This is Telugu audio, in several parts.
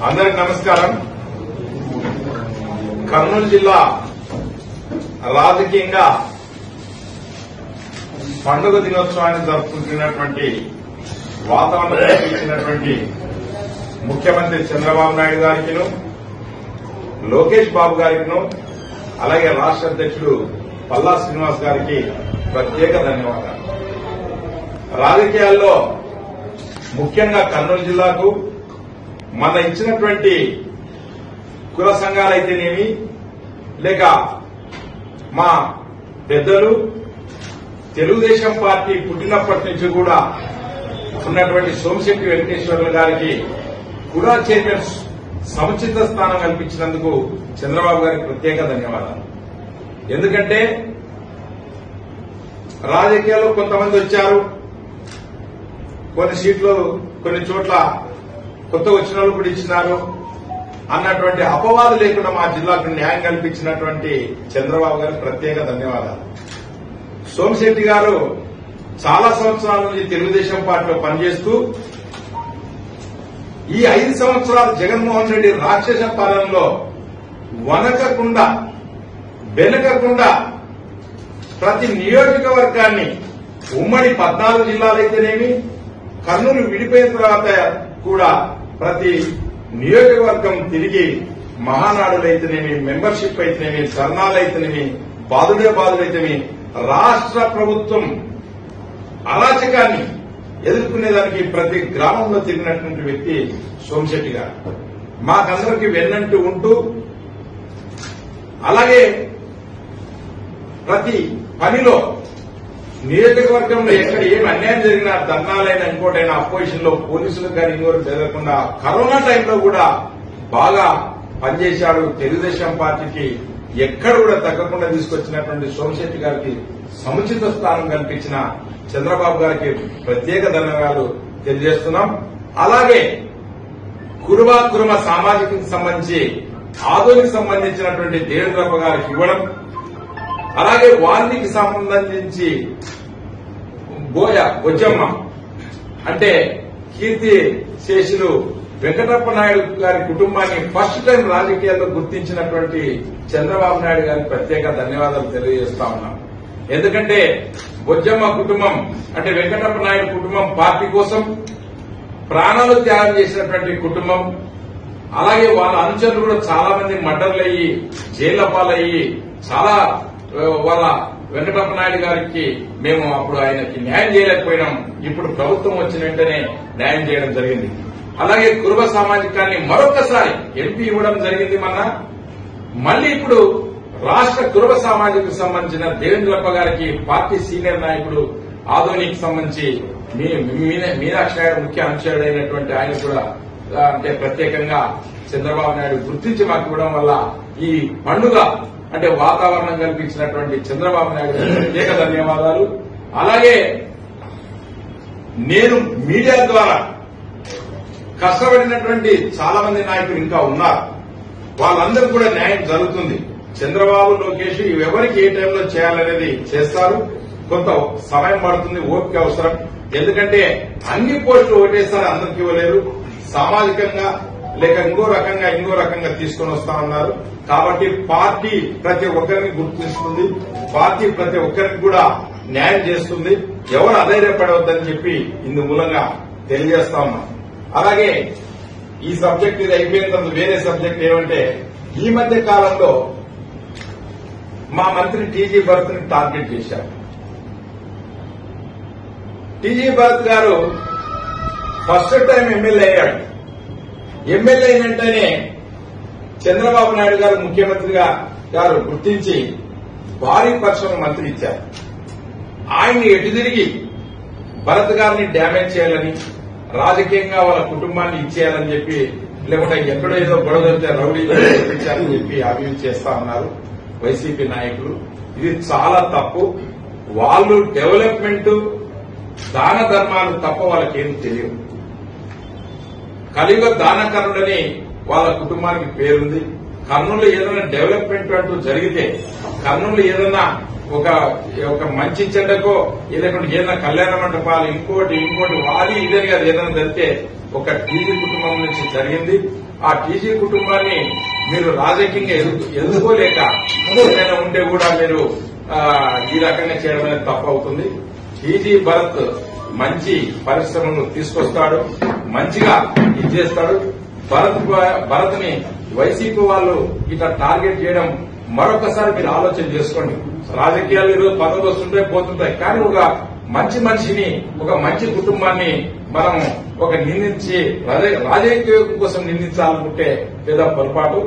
అందరికి నమస్కారం. కర్నూలు జిల్లా రాజకీయంగా పండుగ దినోత్సవాన్ని జరుపుకుంటున్నటువంటి వాతావరణం కల్పించినటువంటి ముఖ్యమంత్రి చంద్రబాబు నాయుడు గారికిను, లోకేష్ బాబు గారికిను, అలాగే రాష్ట్ర అధ్యక్షుడు పల్లా శ్రీనివాస్ గారికి ప్రత్యేక ధన్యవాదాలు. రాజకీయాల్లో ముఖ్యంగా కర్నూలు జిల్లాకు మన ఇచ్చినటువంటి కుల సంఘాలైతేనేమి, లేక మా పెద్దలు తెలుగుదేశం పార్టీ పుట్టినప్పటి నుంచి కూడా ఉన్నటువంటి సోమిశెట్టి వెంకటేశ్వర్లు గారికి కూడా చైర్మన్ సముచిత స్థానం కల్పించినందుకు చంద్రబాబు గారికి ప్రత్యేక ధన్యవాదాలు. ఎందుకంటే రాజకీయాల్లో కొంతమంది వచ్చారు, కొన్ని సీట్లు కొన్ని చోట్ల కొత్త వచ్చిన వాళ్ళు కూడా ఇచ్చినారు అన్నటువంటి అపవాదు లేకుండా మా జిల్లాకు న్యాయం కల్పించినటువంటి చంద్రబాబు గారికి ప్రత్యేక ధన్యవాదాలు. సోమిశెట్టి గారు చాలా సంవత్సరాల నుంచి తెలుగుదేశం పార్టీలో పనిచేస్తూ ఈ 5 సంవత్సరాలు జగన్మోహన్ రెడ్డి రాక్షస పాలనలో వనకకుండా వెనకకుండా ప్రతి నియోజకవర్గాన్ని ఉమ్మడి 14 జిల్లాలైతేనేమి, కర్నూలు విడిపోయిన తర్వాత కూడా ప్రతి నియోజకవర్గం తిరిగి మహానాడులైతేనేమి, మెంబర్షిప్ అయితేనేమి, ధర్నాలైతేనేమి, బాదుడైతేనేమి రాష్ట్ర ప్రభుత్వం అరాచకాన్ని ఎదుర్కొనేదానికి ప్రతి గ్రామంలో తిరిగినటువంటి వ్యక్తి సోమిశెట్టి గారు. మాకందరికి వెన్నంటూ ఉంటూ, అలాగే ప్రతి పనిలో నియోజకవర్గంలో ఎక్కడ ఏమి అన్యాయం జరిగినా, ధర్నాలైనా ఇంకోటైనా అపోజిషన్ లో పోలీసులకు కానీ ఇంకోటి జరగకుండా కరోనా టైంలో కూడా బాగా పనిచేశాడు. తెలుగుదేశం పార్టీకి ఎక్కడ కూడా తగ్గకుండా తీసుకొచ్చినటువంటి సోమిశెట్టి గారికి సముచిత స్థానం కల్పించిన చంద్రబాబు గారికి ప్రత్యేక ధన్యవాదాలు తెలియజేస్తున్నాం. అలాగే కురుమ సామాజిక సంబంధించి ఆదోనికి సంబంధించినటువంటి దేవేంద్రప్ప గారికి ఇవ్వడం, అలాగే వాల్మీకి సంబంధించి బొజ్జమ్మ అంటే కీర్తి శేషులు వెంకటప్ప నాయుడు గారి కుటుంబాన్ని ఫస్ట్ టైం రాజకీయాల్లో గుర్తించినటువంటి చంద్రబాబు నాయుడు గారికి ప్రత్యేక ధన్యవాదాలు తెలియజేస్తా ఉన్నాం. ఎందుకంటే బొజ్జమ్మ కుటుంబం అంటే వెంకటప్ప నాయుడు కుటుంబం పార్టీ కోసం ప్రాణాలు త్యాగం చేసినటువంటి కుటుంబం. అలాగే వాళ్ళ అనుచరులు కూడా చాలా మంది మర్డర్లయ్యి జైళ్ల పాలయ్యి చాలా వాళ్ళ వెంకటప్ప నాయుడు గారికి మేము అప్పుడు ఆయనకి న్యాయం చేయలేకపోయినాం. ఇప్పుడు ప్రభుత్వం వచ్చిన వెంటనే న్యాయం చేయడం జరిగింది. అలాగే కురుబ సామాజికాన్ని మరొకసారి ఎంపీ ఇవ్వడం జరిగింది మొన్న. మళ్లీ ఇప్పుడు రాష్ట్ర కురుబ సామాజికకు సంబంధించిన దేవేంద్రప్ప గారికి పార్టీ సీనియర్ నాయకుడు ఆదోనికి సంబంధించి మీనాక్షి నాయుడు ముఖ్య అనుచరుడైనటువంటి ఆయన కూడా అంటే ప్రత్యేకంగా చంద్రబాబు నాయుడు గుర్తించి మాకు ఇవ్వడం వల్ల ఈ పండుగ అంటే వాతావరణం కల్పించినటువంటి చంద్రబాబు నాయుడు ప్రత్యేక ధన్యవాదాలు. అలాగే నేను మీడియా ద్వారా కష్టపడినటువంటి చాలా మంది నాయకులు ఇంకా ఉన్నారు. వాళ్ళందరూ కూడా న్యాయం జరుగుతుంది. చంద్రబాబు, లోకేష్ ఎవరికి ఏ టైంలో చేయాలనేది చేస్తారు. కొంత సమయం పడుతుంది, ఓపిక అవసరం. ఎందుకంటే అన్ని పోస్టులు ఓటేస్తారు, అందరికి ఇవ్వలేరు. సామాజికంగా లేక ఇంకో రకంగా తీసుకుని వస్తా ఉన్నారు. కాబట్టి పార్టీ ప్రతి ఒక్కరిని గుర్తిస్తుంది, పార్టీ ప్రతి ఒక్కరికి కూడా న్యాయం చేస్తుంది. ఎవరు అధైర్యపడవద్దని చెప్పి ఇందు మూలంగా తెలియజేస్తా ఉన్నాం. అలాగే ఈ సబ్జెక్ట్ ఇది అయిపోయిన తర్వాత వేరే సబ్జెక్ట్ ఏమంటే, ఈ మధ్య కాలంలో మా మంత్రి టీజీ భరత్ ని టార్గెట్ చేశారు. టీజీ భరత్ గారు ఫస్ట్ టైం ఎమ్మెల్యే అయ్యాడు. ఎమ్మెల్యే అయిన వెంటనే చంద్రబాబు నాయుడు గారు ముఖ్యమంత్రిగా గారు గుర్తించి భారీ పరిశ్రమ మంత్రి ఇచ్చారు. ఆయన్ని ఎటు తిరిగి భరత్ గారిని డ్యామేజ్ చేయాలని, రాజకీయంగా వాళ్ళ కుటుంబాన్ని ఇచ్చేయాలని చెప్పి, లేకుంటే ఎక్కడో ఏదో గొడవ జరిగితే రౌడీలు ఇచ్చారని చెప్పి అభివృద్ధి చేస్తా ఉన్నారు వైసీపీ నాయకులు. ఇది చాలా తప్పు. వాళ్ళు డెవలప్మెంట్, దాన ధర్మాలు తప్ప వాళ్ళకేం తెలియదు. కలియుగ దానకరుడని వాళ్ళ కుటుంబానికి పేరుంది. కర్నూలు ఏదైనా డెవలప్మెంట్ అంటూ జరిగితే, కర్నూలు ఏదైనా ఒక మంచి చెడ్డకో, లేకుంటే ఏదైనా కళ్యాణ మండపాలు ఇంకోటి వాడి ఇదని కాదు ఏదైనా జరిగితే ఒక టీజీ కుటుంబం నుంచి జరిగింది. ఆ టీజీ కుటుంబాన్ని మీరు రాజకీయంగా ఎదుర్కోలేక ఏదైనా ఉంటే కూడా మీరు ఈ రకంగా చేయడం అనేది తప్పవుతుంది. టీజీ భరత్ మంచి పరిశ్రమను తీసుకొస్తాడు, మంచిగా ఇది చేస్తాడు. భరత్ ని వైసీపీ వాళ్ళు ఇట్లా టార్గెట్ చేయడం మరొకసారి మీరు ఆలోచన చేసుకోండి. రాజకీయాలు ఈరోజు పదవులు వస్తుంటాయి పోతుంటాయి, కానీ ఒక మంచి మనిషిని, ఒక మంచి కుటుంబాన్ని మనం ఒక నిందించి రాజకీయం కోసం నిందించాలనుకుంటే లేదా పొరపాటు.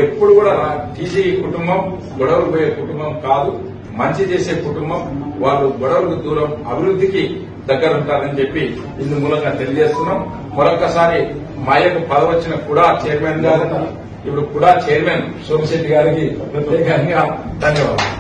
ఎప్పుడు కూడా టీజీ కుటుంబం గొడవలు పోయే కుటుంబం కాదు, మంచి చేసే కుటుంబం. వాళ్ళు గొడవలకు దూరం, అభివృద్ధికి దగ్గర ఉంటారని చెప్పి ఇందు మూలంగా తెలియజేస్తున్నాం. మరొకసారి మా యొక్క పదవి వచ్చిన కూడా చైర్మన్ గారు, ఇప్పుడు కూడా చైర్మన్ సోమిశెట్టి గారికి ప్రత్యేకంగా ధన్యవాదాలు.